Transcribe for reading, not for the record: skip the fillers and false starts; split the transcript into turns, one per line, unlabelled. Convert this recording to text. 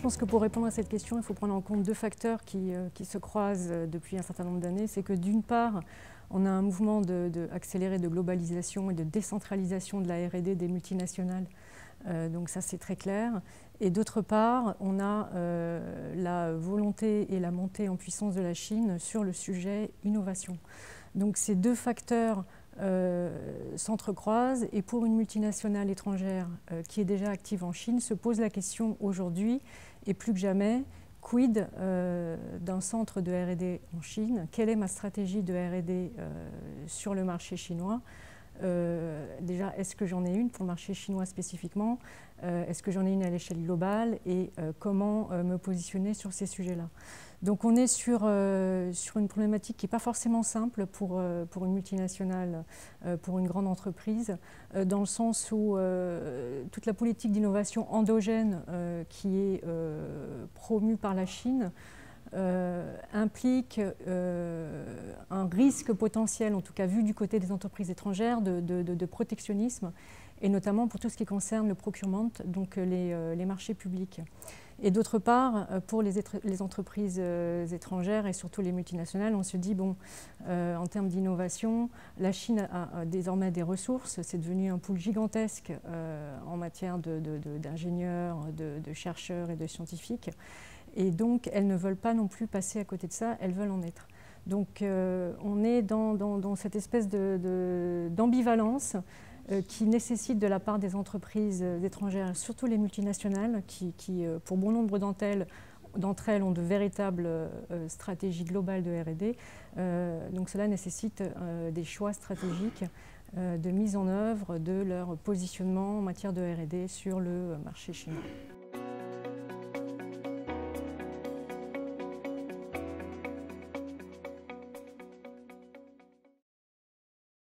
pense que pour répondre à cette question, il faut prendre en compte deux facteurs qui se croisent depuis un certain nombre d'années. C'est que d'une part, on a un mouvement accéléré de globalisation et de décentralisation de la R&D des multinationales. Donc ça, c'est très clair. Et d'autre part, on a la volonté et la montée en puissance de la Chine sur le sujet innovation. Donc ces deux facteurs s'entrecroisent et pour une multinationale étrangère qui est déjà active en Chine se pose la question aujourd'hui et plus que jamais, quid d'un centre de R&D en Chine? Quelle est ma stratégie de R&D sur le marché chinois? Déjà, est-ce que j'en ai une pour le marché chinois spécifiquement? Est-ce que j'en ai une à l'échelle globale? Et comment me positionner sur ces sujets-là? Donc on est sur une problématique qui n'est pas forcément simple pour une multinationale, pour une grande entreprise, dans le sens où toute la politique d'innovation endogène qui est promue par la Chine implique un risque potentiel, en tout cas vu du côté des entreprises étrangères, de protectionnisme, et notamment pour tout ce qui concerne le procurement, donc les marchés publics. Et d'autre part, pour les entreprises étrangères et surtout les multinationales, on se dit, bon, en termes d'innovation, la Chine a désormais des ressources, c'est devenu un pool gigantesque en matière d'ingénieurs, de chercheurs et de scientifiques. Et donc, elles ne veulent pas non plus passer à côté de ça, elles veulent en être. Donc, on est dans cette espèce d'ambivalence qui nécessite de la part des entreprises étrangères, surtout les multinationales, qui pour bon nombre d'entre elles, ont de véritables stratégies globales de R&D. Donc, cela nécessite des choix stratégiques de mise en œuvre de leur positionnement en matière de R&D sur le marché chinois.